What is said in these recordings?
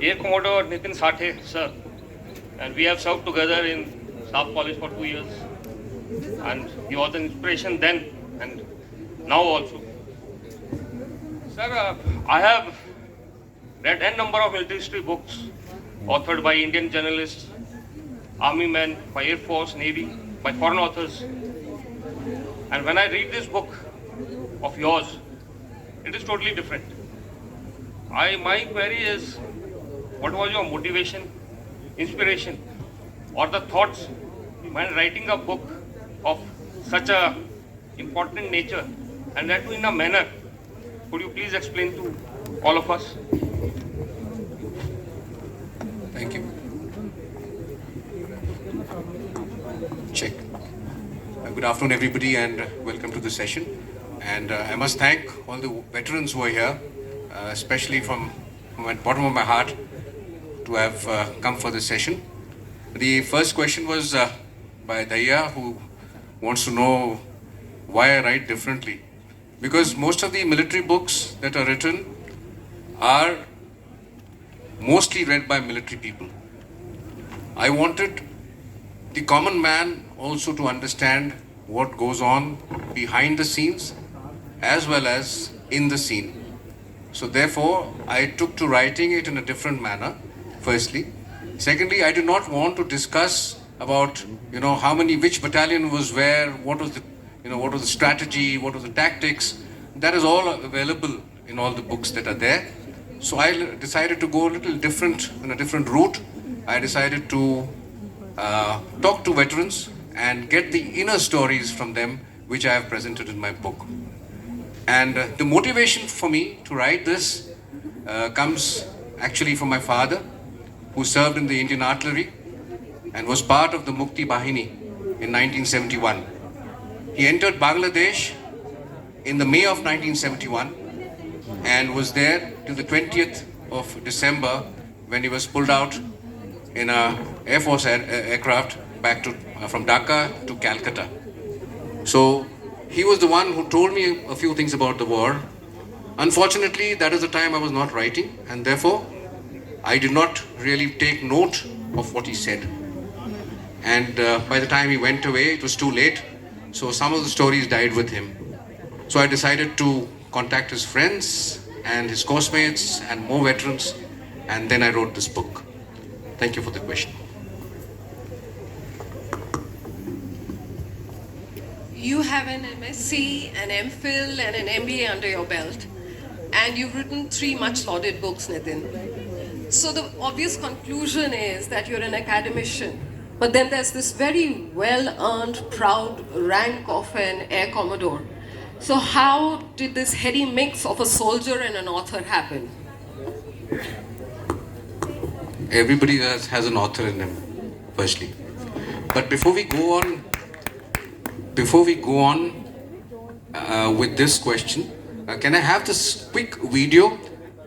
Air Cmde Nitin Sathe, sir, and we have served together in staff college for 2 years, and he was an inspiration then and now also. Sir, I have read n number of military history books authored by Indian journalists, army men, by Air Force, Navy, by foreign authors. And when I read this book of yours, it is totally different. My query is, what was your motivation, inspiration, or the thoughts when writing a book of such a important nature, and that too in a manner? Could you please explain to all of us? Thank you. Check. Good afternoon, everybody, and welcome to the session. And I must thank all the veterans who are here, especially from the bottom of my heart, to have come for this session. The first question was by Daya, who wants to know why I write differently. Because most of the military books that are written are mostly read by military people. I wanted the common man also to understand what goes on behind the scenes as well as in the scene. So therefore, I took to writing it in a different manner, firstly. Secondly, I did not want to discuss about, how many, which battalion was where, what was the strategy, what was the tactics. That is all available in all the books that are there. So I decided to go a little different, in a different route. I decided to talk to veterans and get the inner stories from them, which I have presented in my book. And the motivation for me to write this comes actually from my father, who served in the Indian Artillery and was part of the Mukti Bahini in 1971. He entered Bangladesh in the May of 1971 and was there till the 20th of December when he was pulled out in a Air Force aircraft back to from Dhaka to Calcutta. So he was the one who told me a few things about the war. Unfortunately, that is the time I was not writing, and therefore I did not really take note of what he said. And by the time he went away, it was too late. So some of the stories died with him. So I decided to contact his friends and his coursemates and more veterans, and then I wrote this book. Thank you for the question. You have an MSc, an MPhil, and an MBA under your belt, and you've written 3 much lauded books, Nitin. So the obvious conclusion is that you're an academician, but then there's this very well-earned, proud rank of an Air Commodore. So how did this heady mix of a soldier and an author happen? Everybody has an author in them, firstly. But before we go on with this question, can I have this quick video?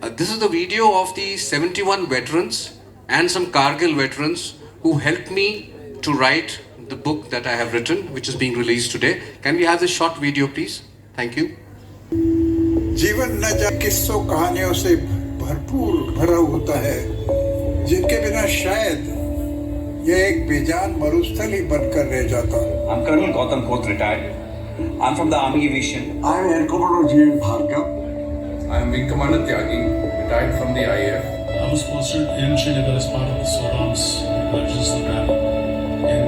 This is the video of the 71 veterans and some Kargil veterans who helped me to write the book that I have written, which is being released today. Can we have this short video, please? Thank you. जीवन न जाने किस्सों कहानियों से भरपूर भरा होता है, जिनके बिना शायद यह एक बेजान मरुस्थल ही बनकर रह जाता. I'm Colonel Gautam Koth, retired. I'm from the Army Aviation. I am Air Commodore G.M. Bhargav. I am Wing Commander Tyagi, retired from the IAF. I was posted in Srinagar as part of the SORAM's Emergency Program in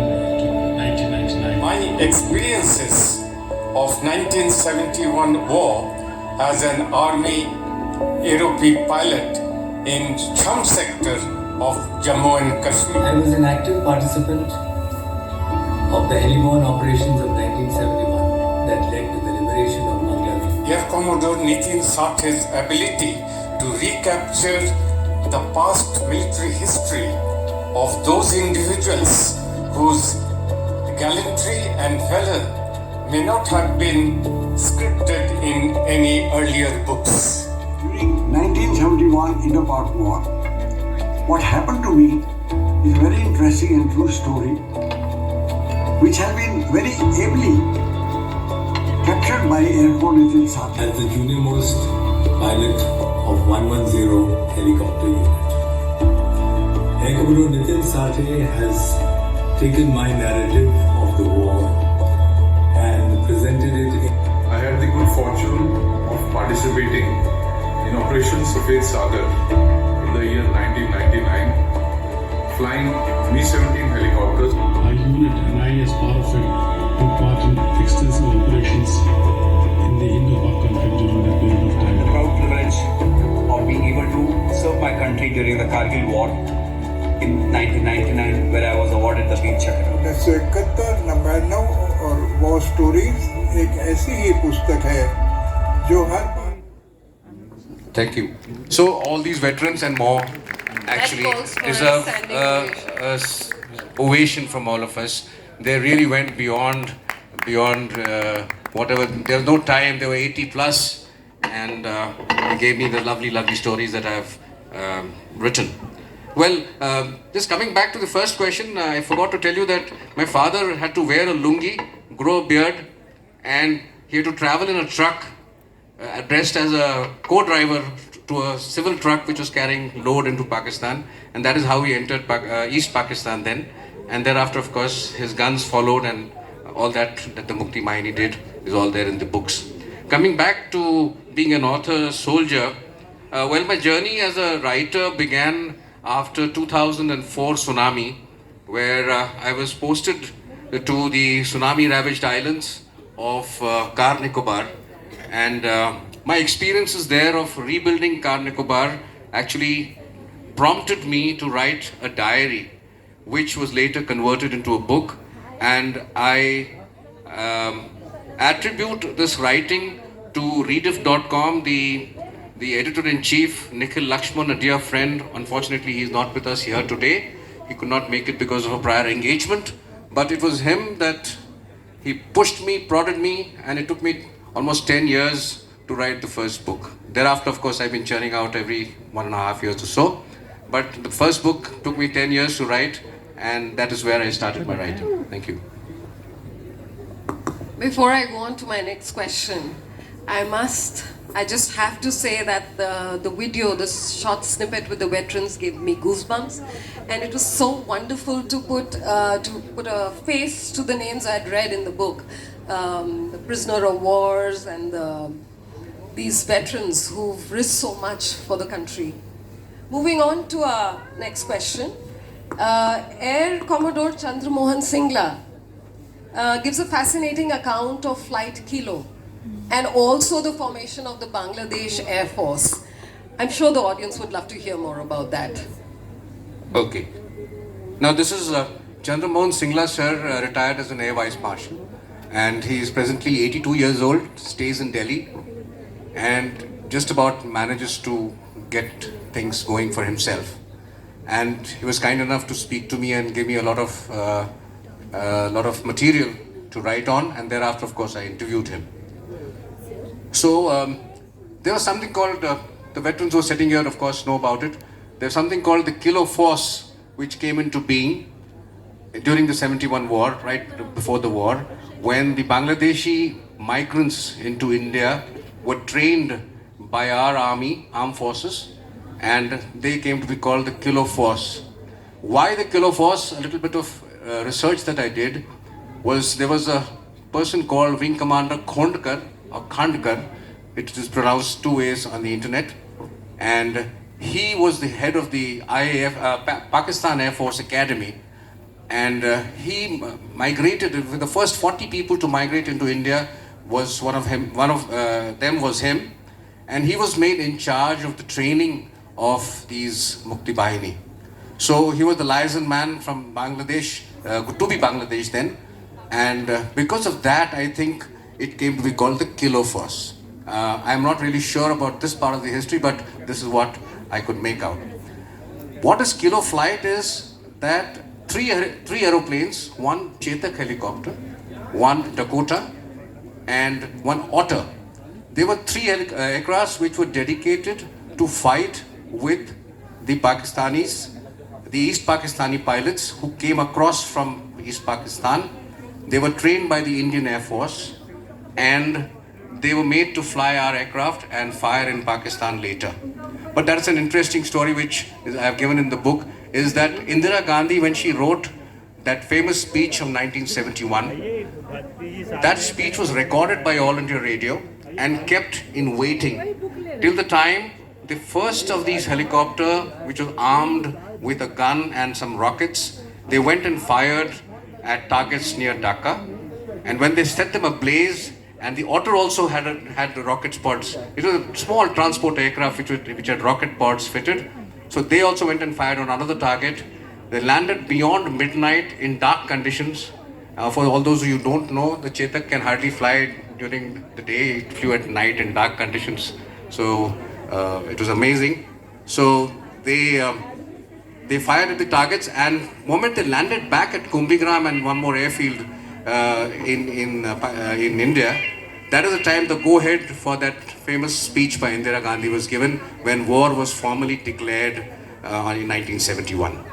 1999. My experiences of 1971 war as an Army aeroplane pilot in Cham sector of Jammu and Kashmir. I was an active participant of the heliborne operations of 1971 that led to the liberation of Bangladesh. Air Commodore Nitin Sathe's ability to recapture the past military history of those individuals whose gallantry and valor may not have been scripted in any earlier books. During 1971 Indo-Pak War, what happened to me is a very interesting and true story, which has been very ably captured by Air Commodore Nitin Sathe. As the junior most pilot of 110 helicopter unit. Guru Nitin Sathe has taken my narrative of the war and presented it in I had the good fortune of participating in Operation Safed Sagar in the year 1999, flying Mi-17 helicopters. Our unit and I, as part of it, took part in extensive operations in the Indo-Pak conflict during that period of time. The proud privilege of being able to serve my country during the Kargil War in 1999, where I was awarded the Veer Chakra. 1971, 99 और war stories एक ऐसी ही पुस्तक है जो हर बार Thank you. So all these veterans and more actually calls for a deserve standing ovation from all of us. They really went beyond whatever. There was no time. They were 80 plus, and they gave me the lovely stories that I've written. Well, just coming back to the first question, I forgot to tell you that my father had to wear a lungi, grow a beard, and he had to travel in a truck dressed as a co-driver to a civil truck which was carrying load into Pakistan, and that is how he entered East Pakistan then. And thereafter, of course, his guns followed, and all that the Mukti Bahini did is all there in the books. Coming back to being an author, soldier, well, my journey as a writer began after 2004 tsunami, where I was posted to the tsunami-ravaged islands of Car Nicobar, and my experiences there of rebuilding Car Nicobar actually prompted me to write a diary, which was later converted into a book, and I attribute this writing to Rediff.com, the editor-in-chief, Nikhil Lakshman, a dear friend. Unfortunately, he is not with us here today. He could not make it because of a prior engagement, but it was him that he pushed me, prodded me, and it took me almost 10 years to write the first book. Thereafter, of course, I've been churning out every 1.5 years or so, but the first book took me 10 years to write, and that is where I started my writing. Thank you. Before I go on to my next question, I just have to say that the video, the short snippet with the veterans gave me goosebumps, and it was so wonderful to put a face to the names I'd read in the book, the prisoner of wars and these veterans who've risked so much for the country. Moving on to our next question, Air Commodore Chandramohan Singla gives a fascinating account of Flight Kilo and also the formation of the Bangladesh Air Force. I'm sure the audience would love to hear more about that. Okay. Now this is Chandramohan Singla sir, retired as an Air Vice Marshal, and he is presently 82 years old, stays in Delhi, and just about manages to get things going for himself. And he was kind enough to speak to me and give me a lot of material to write on, and thereafter, of course, I interviewed him. So there was something called, the veterans who are sitting here, of course, know about it. There's something called the Kilo Force, which came into being during the 71 war, right before the war, when the Bangladeshi migrants into India were trained by our army, armed forces, and they came to be called the Kilo Force. Why the Kilo Force? A little bit of research that I did was there was a person called Wing Commander Khondkar, or Khandkar, it is pronounced two ways on the internet, and he was the head of the IAF, Pakistan Air Force Academy, and he migrated with the first 40 people to migrate into India. Was one of them was him, and he was made in charge of the training of these Mukti Bahini. So he was the liaison man from Bangladesh, to be Bangladesh then, and because of that, I think it came to be called the Kilo Force. I'm not really sure about this part of the history, but this is what I could make out. What is Kilo Flight is that three aeroplanes, one Chetak helicopter, one Dakota, and one Otter. There were three aircrafts which were dedicated to fight with the Pakistanis, the East Pakistani pilots who came across from East Pakistan. They were trained by the Indian Air Force, and they were made to fly our aircraft and fire in Pakistan later. But that's an interesting story which I have given in the book, is that Indira Gandhi, when she wrote that famous speech of 1971, that speech was recorded by All India Radio and kept in waiting till the time the first of these helicopter, which was armed with a gun and some rockets, they went and fired at targets near Dhaka. And when they set them ablaze, and the Otter also had the rocket pods. It was a small transport aircraft which had rocket pods fitted. So they also went and fired on another target. They landed beyond midnight in dark conditions. For all those who don't know, the Chetak can hardly fly during the day. It flew at night in dark conditions. So it was amazing. So they fired at the targets, and the moment they landed back at Kumbhigram and one more airfield in India, that is the time the go-ahead for that famous speech by Indira Gandhi was given when war was formally declared in 1971.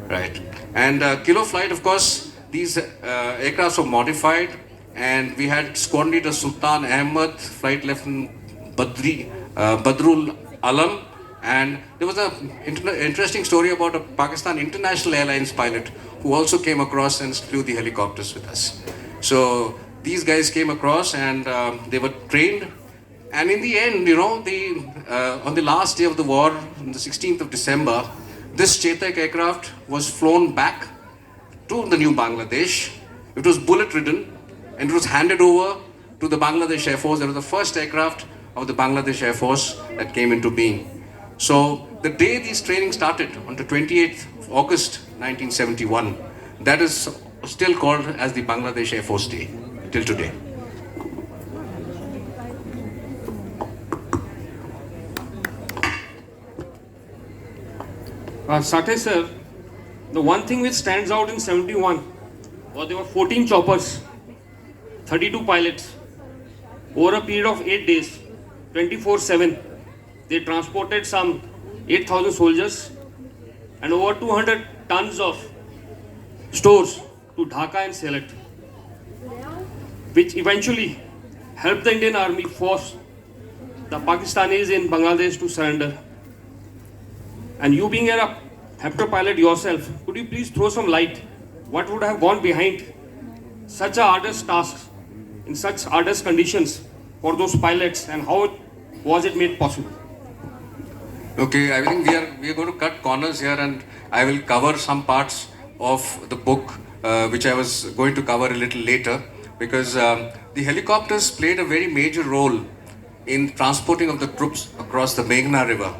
Right. And Kilo Flight, of course, these aircrafts were modified, and we had Squadron Leader Sultan Ahmed, Flight Lieutenant Badrul Alam, and there was an interesting story about a Pakistan International Airlines pilot who also came across and flew the helicopters with us. So these guys came across and they were trained. And in the end, on the last day of the war, on the 16th of December, this Chetak aircraft was flown back to the new Bangladesh. It was bullet-ridden and it was handed over to the Bangladesh Air Force. It was the first aircraft of the Bangladesh Air Force that came into being. So the day these training started, on the 28th of August 1971, that is still called as the Bangladesh Air Force Day till today. Sathe sir, the one thing which stands out in 71 was there were 14 choppers, 32 pilots. Over a period of 8 days, 24/7, they transported some 8,000 soldiers and over 200 tons of stores to Dhaka and Sylhet, which eventually helped the Indian Army force the Pakistanis in Bangladesh to surrender. And you being a helicopter pilot yourself, could you please throw some light? What would have gone behind such a arduous task in such arduous conditions for those pilots, and how was it made possible? Okay, I think we are going to cut corners here, and I will cover some parts of the book which I was going to cover a little later, because the helicopters played a very major role in transporting of the troops across the Meghna River.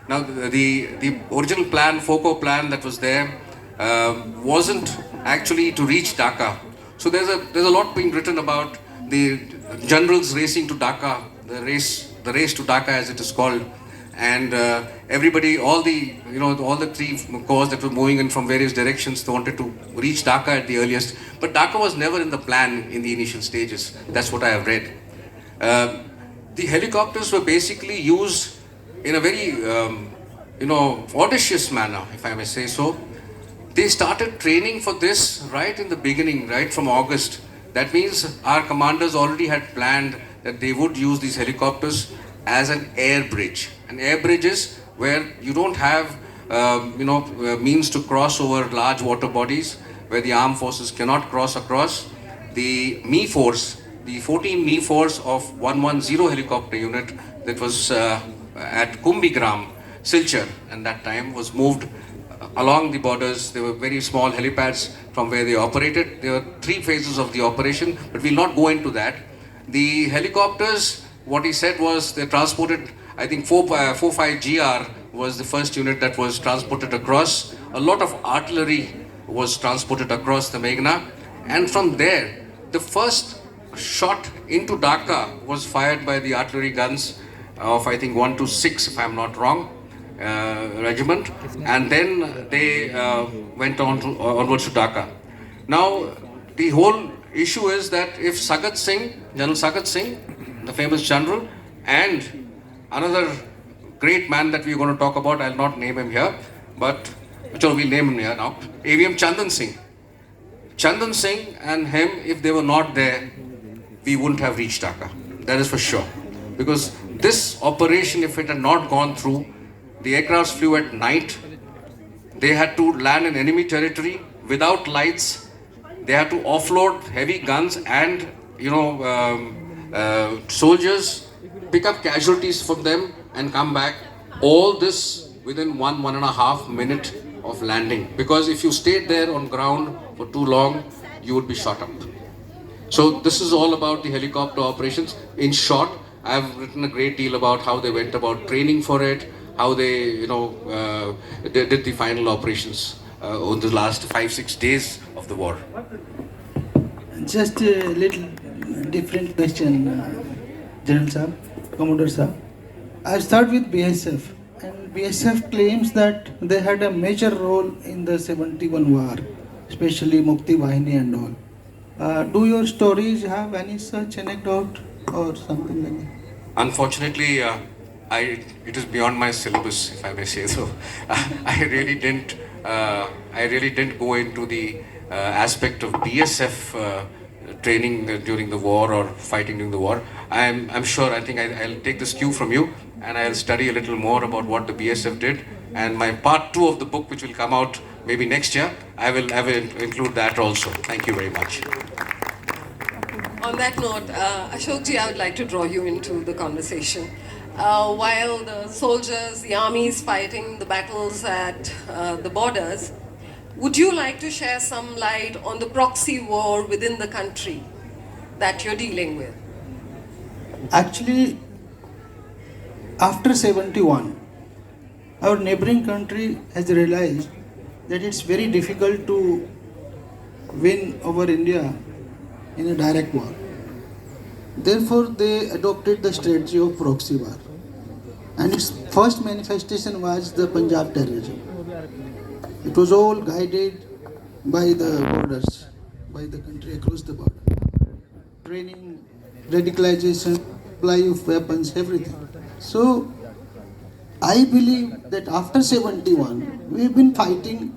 Now, the original plan, FOCO plan that was there, wasn't actually to reach Dhaka. So there's a lot being written about the generals racing to Dhaka, the race to Dhaka as it is called, and everybody, all the three corps that were moving in from various directions, they wanted to reach Dhaka at the earliest. But Dhaka was never in the plan in the initial stages. That's what I have read. The helicopters were basically used in a very, audacious manner, if I may say so. They started training for this right in the beginning, right from August. That means our commanders already had planned that they would use these helicopters as an air bridge. An air bridge is where you don't have, means to cross over large water bodies, where the armed forces cannot cross across. The ME force, the 14 ME force of 110 helicopter unit that was at Kumbhigram, Silchar, and that time was moved along the borders. There were very small helipads from where they operated. There were 3 phases of the operation, but we'll not go into that. The helicopters, what he said was they transported, I think 45 GR was the first unit that was transported across. A lot of artillery was transported across the Meghna, and from there, the first shot into Dhaka was fired by the artillery guns of, I think, 126, if I'm not wrong, regiment, and then they went onwards to Dhaka. Now, the whole issue is that if Sagat Singh, General Sagat Singh, the famous general, and another great man that we're going to talk about, I'll not name him here, but we'll name him here now, AVM Chandan Singh. Chandan Singh and him, if they were not there, we wouldn't have reached Dhaka. That is for sure. Because this operation, if it had not gone through, the aircrafts flew at night. They had to land in enemy territory without lights. They had to offload heavy guns and, soldiers, pick up casualties from them and come back. All this within 1.5 minute of landing. Because if you stayed there on ground for too long, you would be shot up. So this is all about the helicopter operations. In short, I've written a great deal about how they went about training for it, how they, they did the final operations over the last 5-6 days of the war. Just a little different question, General Saab, Commodore Saab. I start with BSF, and BSF claims that they had a major role in the 71 war, especially Mukti Vahini and all. Do your stories have any such anecdote or something like that? Unfortunately, it is beyond my syllabus, if I may say so. I really didn't go into the aspect of BSF training during the war or fighting during the war. I'm sure. I think I'll take this cue from you, and I'll study a little more about what the BSF did. And my part 2 of the book, which will come out maybe next year, I will include that also. Thank you very much. On that note, Ashokji, I would like to draw you into the conversation. While the soldiers, the army is fighting the battles at the borders, would you like to share some light on the proxy war within the country that you're dealing with? Actually, after 71, our neighboring country has realized that it's very difficult to win over India in a direct war. Therefore, they adopted the strategy of proxy war. And its first manifestation was the Punjab terrorism. It was all guided by the borders, by the country across the border. Training, radicalization, supply of weapons, everything. So, I believe that after 71, we've been fighting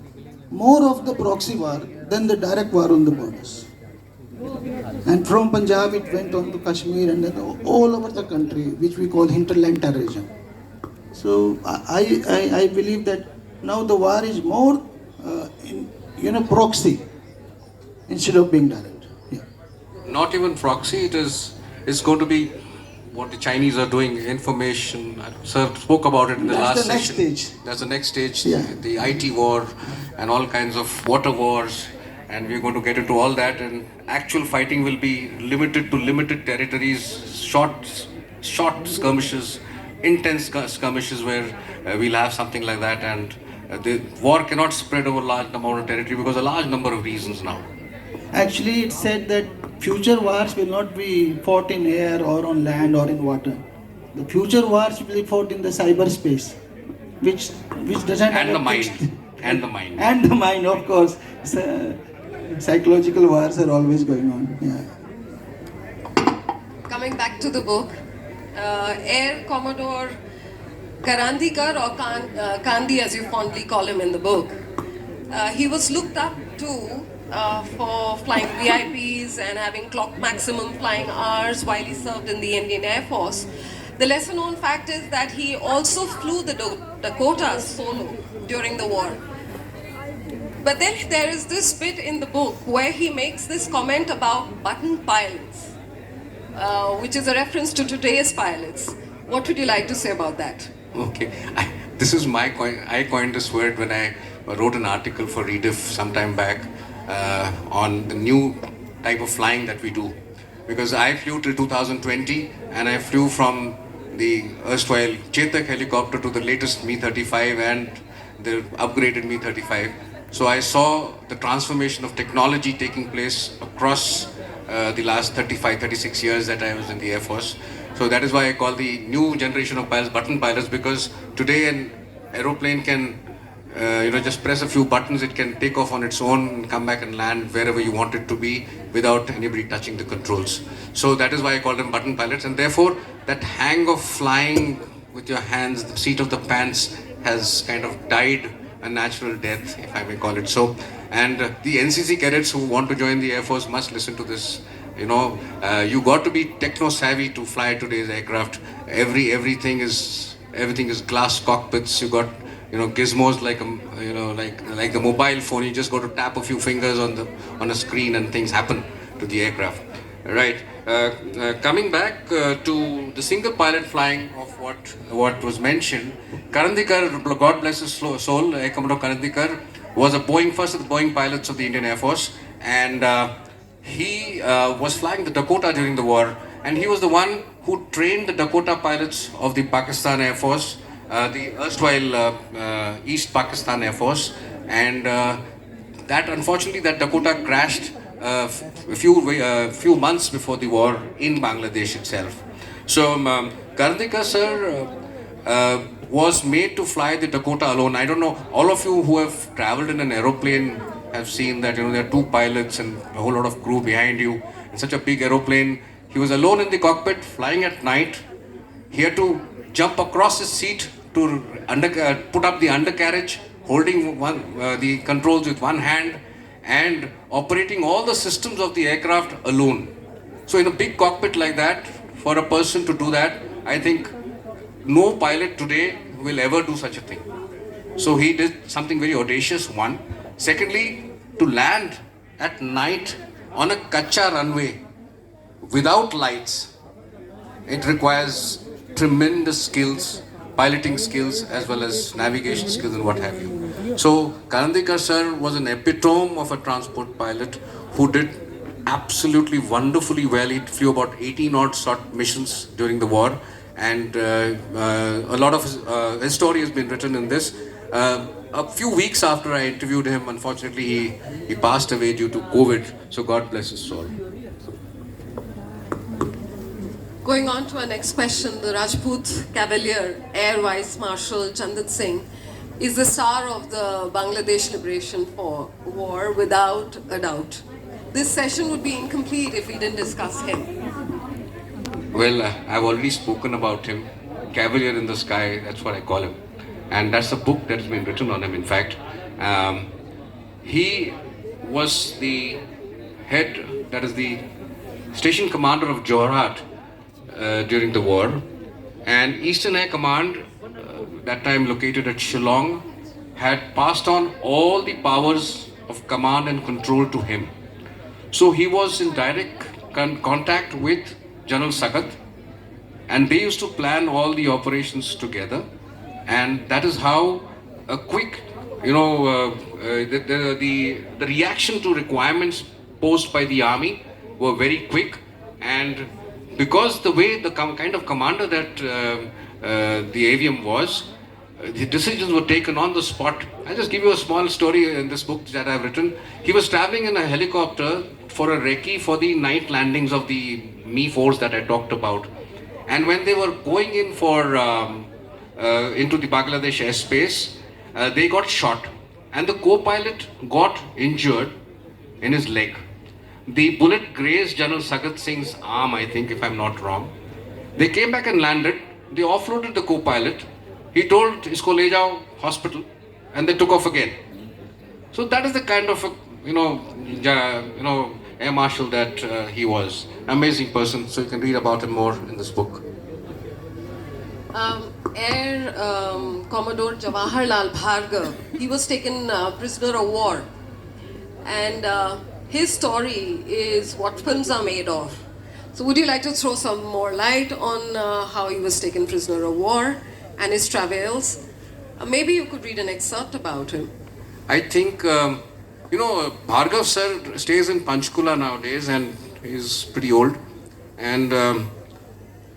more of the proxy war than the direct war on the borders. And from Punjab it went on to Kashmir and then all over the country, which we call hinterland terrorism. So I believe that now the war is more proxy instead of being direct. Yeah. Not even proxy, it's going to be what the Chinese are doing, information. Sir spoke about it in the last session. That's the next stage, Yeah. the IT war and all kinds of water wars. And we're going to get into all that, and actual fighting will be limited to limited territories, short skirmishes, intense skirmishes where we'll have something like that, and the war cannot spread over a large amount of territory because a large number of reasons now. Actually, it's said that future wars will not be fought in air or on land or in water. The future wars will be fought in the cyberspace, which doesn't have And the a mind. fixed- And the mind. And the mind, of course. Psychological wars are always going on. Yeah. Coming back to the book, Air Commodore Karandikar, or Kandi as you fondly call him in the book, he was looked up to for flying VIPs and having clocked maximum flying hours while he served in the Indian Air Force. The lesser known fact is that he also flew the Dakotas solo during the war. But then there is this bit in the book where he makes this comment about button pilots, which is a reference to today's pilots. What would you like to say about that? Okay, this is I coined this word when I wrote an article for Rediff some time back on the new type of flying that we do. Because I flew till 2020 and I flew from the erstwhile Chetak helicopter to the latest Mi-35 and the upgraded Mi-35. So I saw the transformation of technology taking place across the last 36 years that I was in the Air Force. So that is why I call the new generation of pilots button pilots, because today an aeroplane can just press a few buttons, it can take off on its own and come back and land wherever you want it to be without anybody touching the controls. So that is why I call them button pilots, and therefore that hang of flying with your hands, the seat of the pants, has kind of died a natural death, if I may call it so. And the NCC cadets who want to join the Air Force must listen to this You got to be techno savvy to fly today's aircraft. Everything is glass cockpits. You got gizmos like like the mobile phone. You just got to tap a few fingers on a screen and things happen to the aircraft. Right. Coming back to the single pilot flying of what was mentioned, Karandikar, God bless his soul, Air Commodore Karandikar was first of the Boeing pilots of the Indian Air Force, and he was flying the Dakota during the war, and he was the one who trained the Dakota pilots of the Pakistan Air Force, the erstwhile East Pakistan Air Force, and that unfortunately that Dakota crashed a few months before the war in Bangladesh itself. So Karndikar sir was made to fly the Dakota alone. I don't know, all of you who have traveled in an aeroplane have seen that there are two pilots and a whole lot of crew behind you in such a big aeroplane. He was alone in the cockpit flying at night. He had to jump across his seat to put up the undercarriage, holding the controls with one hand and operating all the systems of the aircraft alone. So in a big cockpit like that, for a person to do that, I think no pilot today will ever do such a thing. So he did something very audacious, one. Secondly, to land at night on a kacha runway without lights, it requires tremendous skills, piloting skills as well as navigation skills and what have you. So Karandikar sir was an epitome of a transport pilot who did absolutely wonderfully well. He flew about 18 odd short missions during the war, and a lot of his story has been written in this. A few weeks after I interviewed him, unfortunately he passed away due to COVID, so God bless his soul. Going on to our next question, the Rajput Cavalier, Air Vice Marshal Chandan Singh, is the star of the Bangladesh Liberation War without a doubt. This session would be incomplete if we didn't discuss him. Well, I've already spoken about him. Cavalier in the Sky, that's what I call him. And that's a book that's been written on him, in fact. He was the head, that is the station commander of Jorhat during the war. And Eastern Air Command, that time located at Shillong, had passed on all the powers of command and control to him. So he was in direct contact with General Sagat, and they used to plan all the operations together, and that is how a quick, the reaction to requirements posed by the army were very quick, and because the way the kind of commander that the AVM was, the decisions were taken on the spot. I'll just give you a small story in this book that I've written. He was traveling in a helicopter for a recce for the night landings of the Mi-4s that I talked about. And when they were going in for into the Bangladesh airspace, they got shot. And the co-pilot got injured in his leg. The bullet grazed General Sagat Singh's arm, I think, if I'm not wrong. They came back and landed. They offloaded the co-pilot. He told isko le jao hospital, and they took off again. So that is the kind of air marshal that he was. Amazing person. So you can read about him more in this book. Air Commodore Jawaharlal Bhargav, he was taken prisoner of war, and his story is what films are made of. So would you like to throw some more light on how he was taken prisoner of war and his travails? Maybe you could read an excerpt about him. I think, Bhargav sir stays in Panchkula nowadays, and he's pretty old. And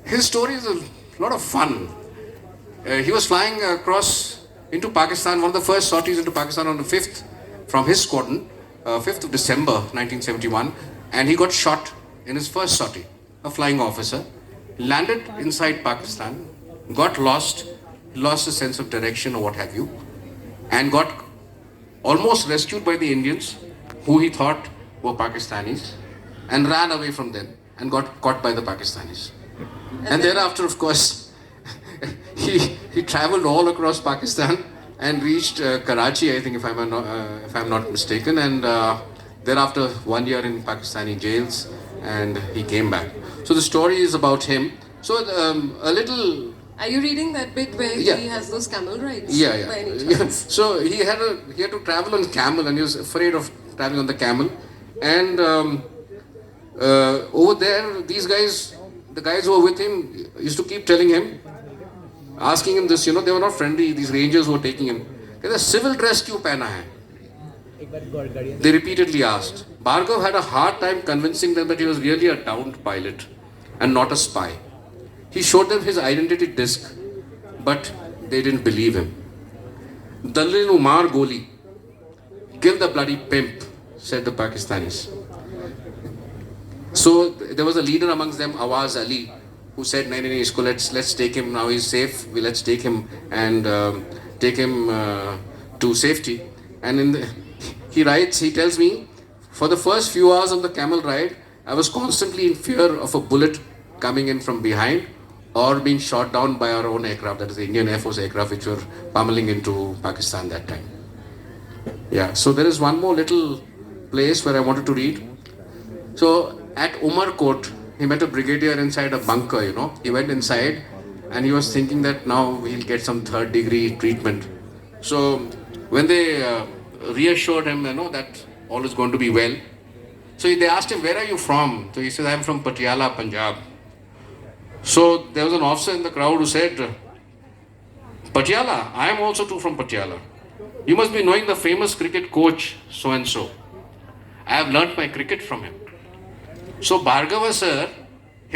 his story is a lot of fun. He was flying across into Pakistan, one of the first sorties into Pakistan on the 5th, from his squadron, 5th of December 1971, and he got shot in his first sortie, a flying officer, landed inside Pakistan, got lost his sense of direction or what have you, and got almost rescued by the Indians, who he thought were Pakistanis, and ran away from them and got caught by the Pakistanis. And thereafter, of course, he traveled all across Pakistan and reached Karachi, I think, if I'm not mistaken, and thereafter 1 year in Pakistani jails, and he came back. So the story is about him. So a little. Are you reading that bit where Yeah. he has those camel rides? Yeah. By any chance? So he had to travel on camel, and he was afraid of traveling on the camel. And over there, these guys, the guys who were with him, used to keep telling him, asking him this. They were not friendly. These rangers who were taking him. कहते civil dress क्यों पहना है? They repeatedly asked. Bhargav had a hard time convincing them that he was really a downed pilot and not a spy. He showed them his identity disc, but they didn't believe him. Dalil Umar Goli, kill the bloody pimp, said the Pakistanis. So there was a leader amongst them, Awaz Ali, who said, "No, isko let's take him now. He's safe. Let's take him and take him to safety." And he writes, he tells me, for the first few hours of the camel ride, I was constantly in fear of a bullet coming in from behind or being shot down by our own aircraft, that is the Indian Air Force aircraft, which were pummeling into Pakistan that time. Yeah, so there is one more little place where I wanted to read. So at Umarkot, he met a brigadier inside a bunker, He went inside and he was thinking that now he'll get some third-degree treatment. So when they reassured him, that all is going to be well. So they asked him, "Where are you from?" So he said, "I'm from Patiala, Punjab." So there was an officer in the crowd who said, "Patiala, I am also too from Patiala. You must be knowing the famous cricket coach, so-and-so. I have learnt my cricket from him." So Bhargava sir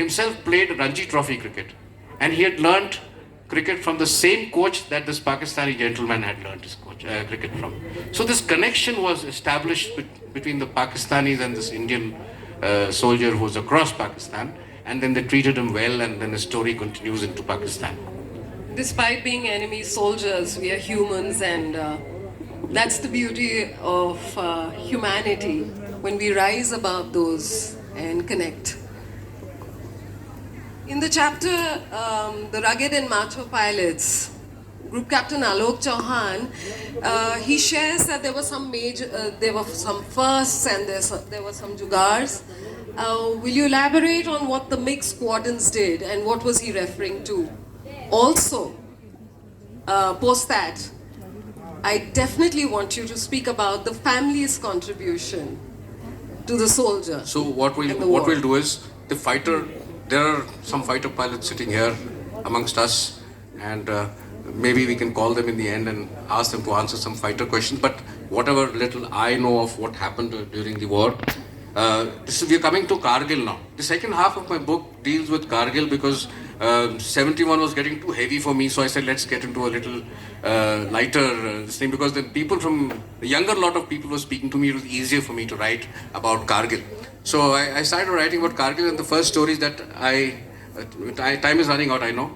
himself played Ranji Trophy cricket, and he had learnt cricket from the same coach that this Pakistani gentleman had learnt his cricket from. So this connection was established between the Pakistanis and this Indian soldier who was across Pakistan, and then they treated him well, and then the story continues into Pakistan. Despite being enemy soldiers, we are humans, and that's the beauty of humanity, when we rise above those and connect. In the chapter, The Rugged and Macho Pilots, Group Captain Alok Chauhan, he shares that there were some firsts and there were some jugars. Will you elaborate on what the mixed squadrons did and what was he referring to? Also, post that, I definitely want you to speak about the family's contribution to the soldier. So what we'll do is, there are some fighter pilots sitting here amongst us, and maybe we can call them in the end and ask them to answer some fighter questions. But whatever little I know of what happened during the war, we are coming to Kargil now. The second half of my book deals with Kargil because 71 was getting too heavy for me, so I said let's get into a little lighter thing, because the younger lot of people were speaking to me. It was easier for me to write about Kargil. So I started writing about Kargil, and the first story is that time is running out, I know.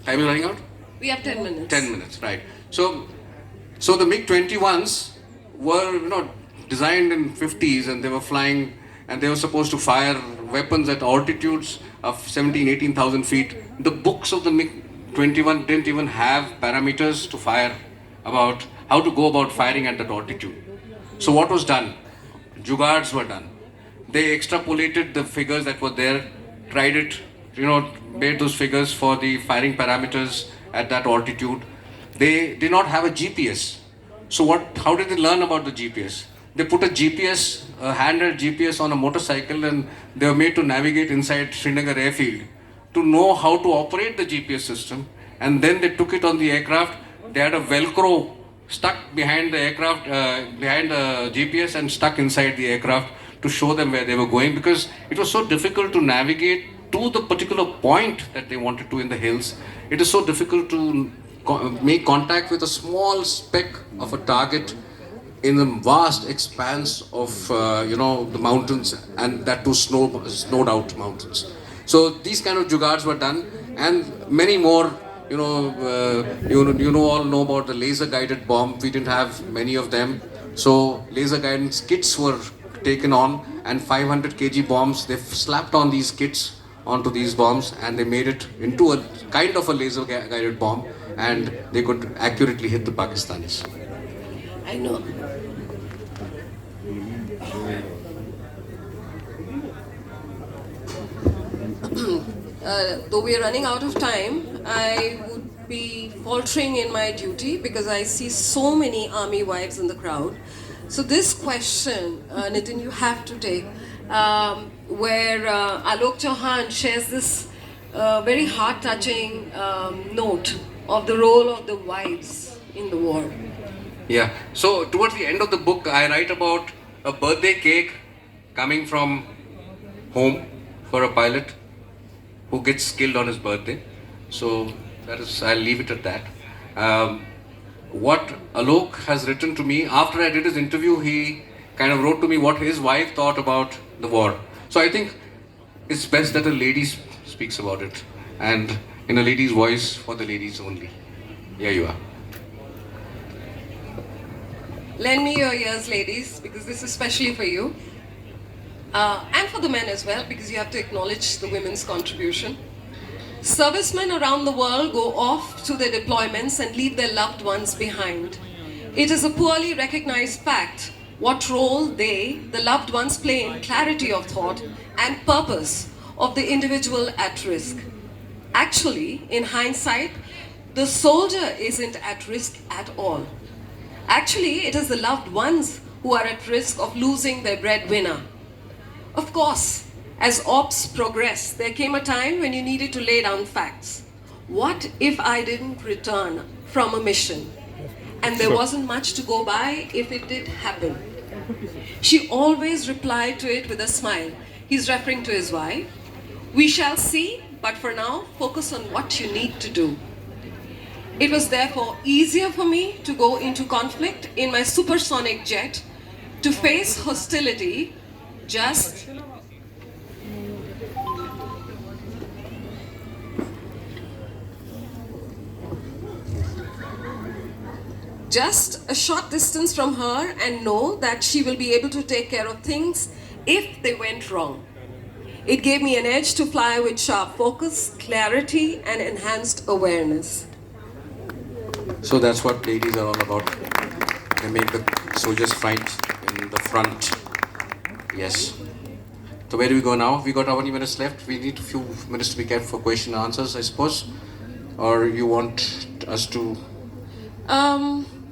Time is running out? We have 10 minutes. 10 minutes, right. So the MiG-21s were, designed in 50s, and they were flying, and they were supposed to fire weapons at altitudes of 18,000 feet. The books of the MiG-21 didn't even have parameters to fire about how to go about firing at that altitude. So what was done? Jugaads were done. They extrapolated the figures that were there, tried it, made those figures for the firing parameters at that altitude. They did not have a GPS. So how did they learn about the GPS? They put a handheld GPS on a motorcycle, and they were made to navigate inside Srinagar airfield to know how to operate the GPS system. And then they took it on the aircraft. They had a Velcro stuck behind the aircraft, behind the GPS, and stuck inside the aircraft to show them where they were going, because it was so difficult to navigate to the particular point that they wanted to in the hills. It is so difficult to make contact with a small speck of a target in the vast expanse of the mountains, and that too snowed out mountains. So these kind of jugaads were done, and many more. You all know about the laser guided bomb. We didn't have many of them, so laser guidance kits were taken on, and 500 kg bombs, they slapped on these kits onto these bombs, and they made it into a kind of a laser guided bomb, and they could accurately hit the Pakistanis. I know. though we are running out of time, I would be faltering in my duty because I see so many army wives in the crowd. So this question, Nitin, you have to take, where Alok Chauhan shares this very heart-touching note of the role of the wives in the war. Yeah. So towards the end of the book, I write about a birthday cake coming from home for a pilot who gets killed on his birthday. So that is, I'll leave it at that. What Alok has written to me, after I did his interview, he kind of wrote to me what his wife thought about the war. So I think it's best that a lady speaks about it, and in a lady's voice for the ladies only. Here you are. Lend me your ears, ladies, because this is especially for you. And for the men as well, because you have to acknowledge the women's contribution. Servicemen around the world go off to their deployments and leave their loved ones behind. It is a poorly recognized fact what role they, the loved ones, play in clarity of thought and purpose of the individual at risk. Actually, in hindsight, the soldier isn't at risk at all. Actually, it is the loved ones who are at risk of losing their breadwinner. Of course, as ops progress, there came a time when you needed to lay down facts. What if I didn't return from a mission? And there wasn't much to go by if it did happen. She always replied to it with a smile. He's referring to his wife. We shall see, but for now, focus on what you need to do. It was therefore easier for me to go into conflict in my supersonic jet, to face hostility just a short distance from her and know that she will be able to take care of things if they went wrong. It gave me an edge to fly with sharp focus, clarity, and enhanced awareness. So that's what ladies are all about. They make the soldiers fight in the front. Yes. So where do we go now? We got how many minutes left? We need a few minutes to be kept for question and answers, I suppose. Or you want us to...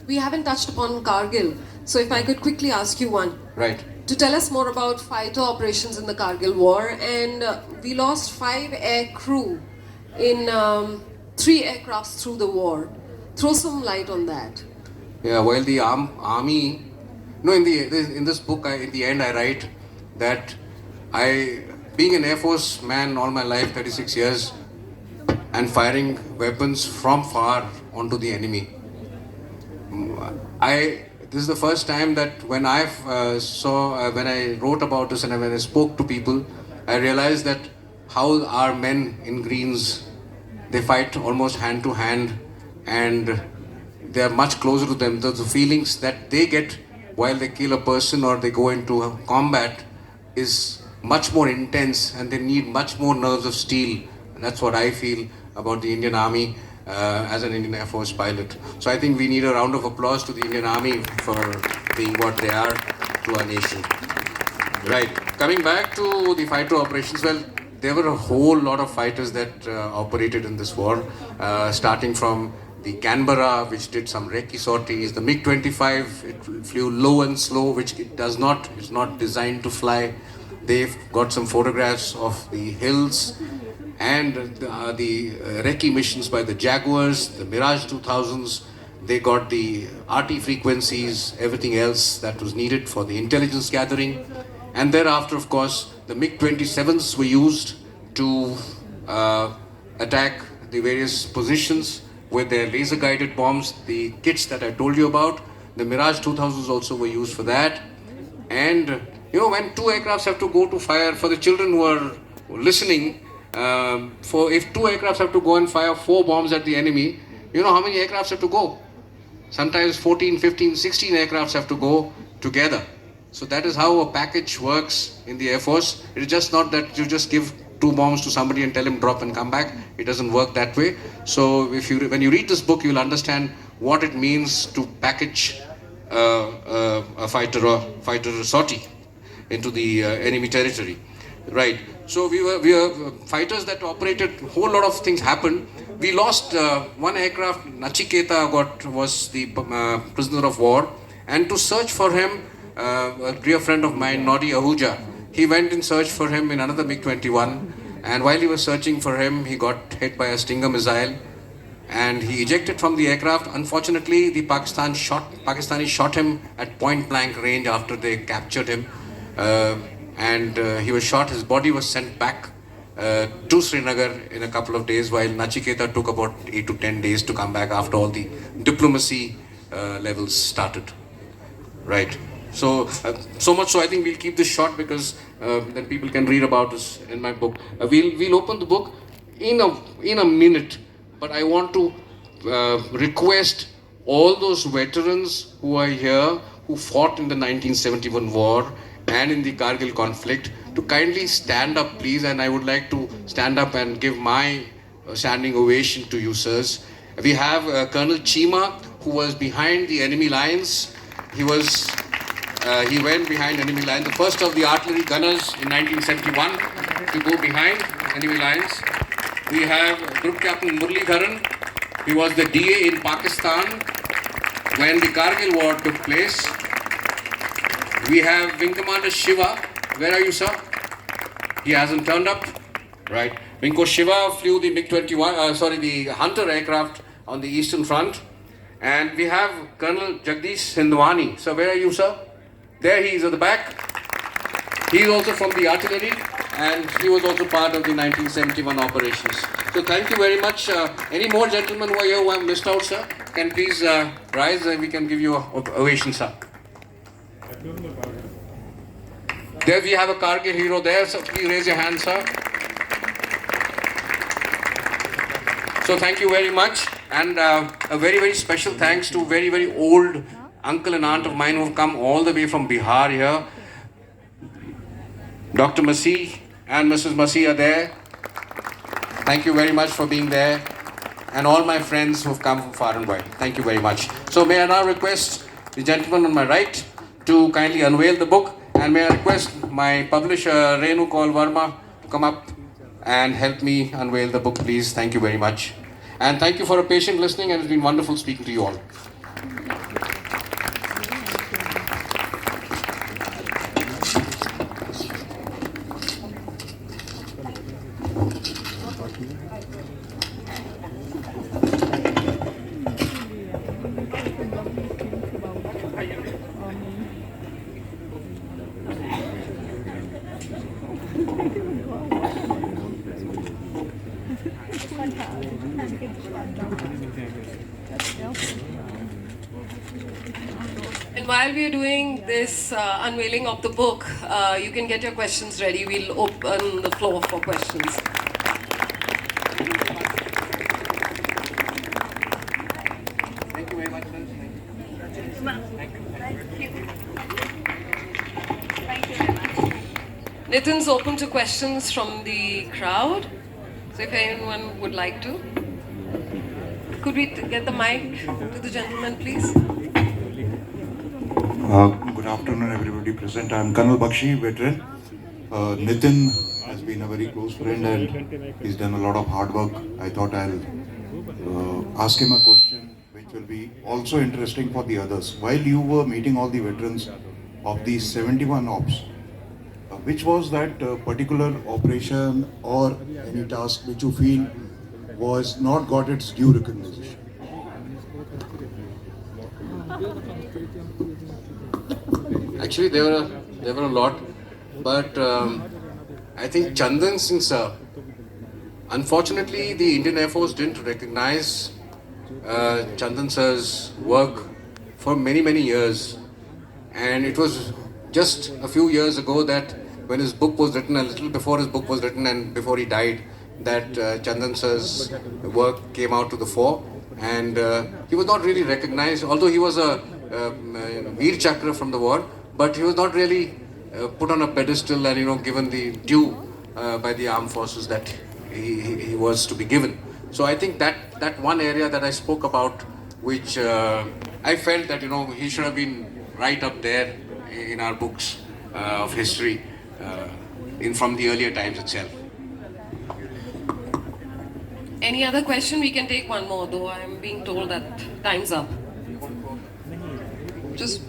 We haven't touched upon Kargil. So if I could quickly ask you one. Right. To tell us more about fighter operations in the Kargil war. And we lost 5 air crew in 3 aircrafts through the war. Throw some light on that. Yeah, while the army... No, in this book, in the end, I write that being an Air Force man all my life, 36 years, and firing weapons from far onto the enemy, this is the first time that when I when I wrote about this and when I spoke to people, I realized that how our men in greens, they fight almost hand to hand, and they are much closer to them. The feelings that they get while they kill a person or they go into combat is much more intense, and they need much more nerves of steel. And that's what I feel about the Indian Army as an Indian Air Force pilot. So I think we need a round of applause to the Indian Army for being what they are to our nation. Right. Coming back to the fighter operations, well, there were a whole lot of fighters that operated in this war, starting from the Canberra, which did some recce sorties, the MiG-25, it flew low and slow, which it's not designed to fly. They've got some photographs of the hills and the recce missions by the Jaguars, the Mirage 2000s. They got the RT frequencies, everything else that was needed for the intelligence gathering. And thereafter, of course, the MiG-27s were used to attack the various positions with their laser-guided bombs, the kits that I told you about. The Mirage 2000s also were used for that. And, you know, when 2 aircrafts have to go to fire, for the children who are listening, if 2 aircrafts have to go and fire 4 bombs at the enemy, you know how many aircrafts have to go? Sometimes 14, 15, 16 aircrafts have to go together. So that is how a package works in the Air Force. It is just not that you just give 2 bombs to somebody and tell him drop and come back. It doesn't work that way. So when you read this book, you'll understand what it means to package a fighter sortie into the enemy territory. Right. So we were fighters that operated. Whole lot of things happened. We lost one aircraft. Nachiketa was the prisoner of war, and to search for him, a dear friend of mine, Nodi Ahuja, he went in search for him in another MiG-21, and while he was searching for him, he got hit by a Stinger missile, and he ejected from the aircraft. Unfortunately, the Pakistanis shot him at point blank range after they captured him, and he was shot. His body was sent back to Srinagar in a couple of days, while Nachiketa took about 8 to 10 days to come back after all the diplomacy levels started. Right. So, so much so I think we'll keep this short because then people can read about this in my book. We'll open the book in a minute, but I want to request all those veterans who are here who fought in the 1971 war and in the Kargil conflict to kindly stand up, please. And I would like to stand up and give my standing ovation to you, sirs. We have Colonel Chima, who was behind the enemy lines. He went behind enemy lines, the first of the artillery gunners in 1971 to go behind enemy lines. We have Group Captain Muralidharan. He was the DA in Pakistan when the Kargil war took place. We have Wing Commander Shiva. Where are you, sir? He hasn't turned up. Right. Wing Commander Shiva flew the MiG-21, the Hunter aircraft on the Eastern Front. And we have Colonel Jagdish Hindwani. So where are you, sir? There he is at the back. He is also from the artillery, and he was also part of the 1971 operations. So thank you very much. Any more gentlemen who are here who have missed out, sir? Can please rise and we can give you an ovation, sir. There we have a Kargil hero there, so please raise your hand, sir. So thank you very much, and a very, very special thanks to very, very old uncle and aunt of mine who have come all the way from Bihar here. Dr. Masih and Mrs. Masih are there. Thank you very much for being there. And all my friends who have come from far and wide. Thank you very much. So may I now request the gentleman on my right to kindly unveil the book. And may I request my publisher, Renu Kaul Verma, to come up and help me unveil the book, please. Thank you very much. And thank you for a patient listening, and it's been wonderful speaking to you all. And while we are doing this unveiling of the book, you can get your questions ready. We'll open the floor for questions. Thank you very much, sir. Nitin's open to questions from the crowd. So if anyone would like to. Could we get the mic to the gentleman, please? Good afternoon, everybody present. I'm Colonel Bakshi, veteran. Nitin has been a very close friend and he's done a lot of hard work. I thought I'll ask him a question which will be also interesting for the others. While you were meeting all the veterans of the 71 ops, which was that particular operation or any task which you feel was not got its due recognition? Actually, there were a lot, but I think Chandan Singh sir, unfortunately, the Indian Air Force didn't recognize Chandan sir's work for many, many years, and it was just a few years ago that when his book was written, a little before his book was written and before he died, that Chandan sir's work came out to the fore, and he was not really recognized, although he was a Veer Chakra from the war, but he was not really put on a pedestal and given the due by the armed forces that he was to be given. So I think that one area that I spoke about, which I felt that he should have been right up there in our books of history. from the earlier times itself. Any other question? We can take one more, though I am being told that time's up. Just.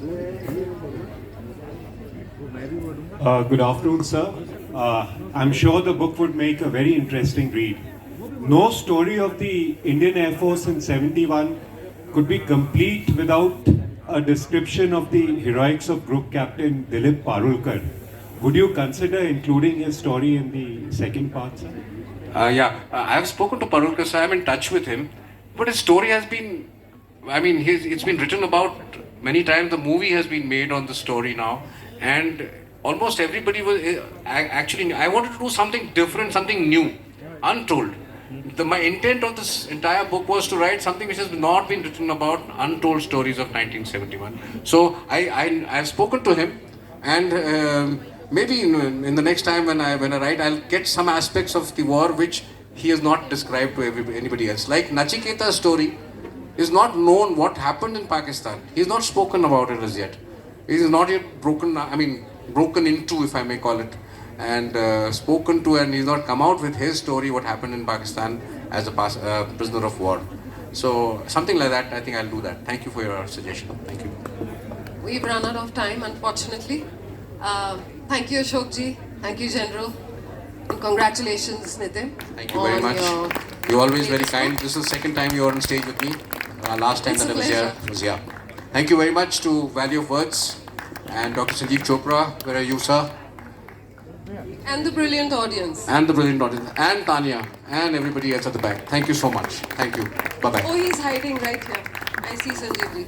Good afternoon, sir. I'm sure the book would make a very interesting read. No story of the Indian Air Force in 71 could be complete without a description of the heroics of Group Captain Dilip Parulkar. Would you consider including his story in the second part, sir? I have spoken to Parulkar, so I'm in touch with him. But his story has been, it's been written about many times. The movie has been made on the story now, and almost everybody was actually. I wanted to do something different, something new, untold. My intent of this entire book was to write something which has not been written about, untold stories of 1971. So I've spoken to him, and maybe in the next time when I write, I'll get some aspects of the war which he has not described to anybody else. Like Nachiketa's story is not known what happened in Pakistan. He's not spoken about it as yet. He is not yet broken into, if I may call it, and spoken to, and he's not come out with his story, what happened in Pakistan as a prisoner of war. So something like that, I think I'll do that. Thank you for your suggestion. Thank you. We've run out of time, unfortunately. Thank you, Ashokji. Thank you, General. And congratulations, Nitin. Thank you very much. You're always very kind. This is the second time you were on stage with me. Last time that I was here was here. Thank you very much to Value of Words and Dr. Sanjeev Chopra. Where are you, sir? And the brilliant audience. And Tanya, and everybody else at the back. Thank you so much. Thank you. Bye-bye. Oh, he's hiding right here. I see Sanjeev ji.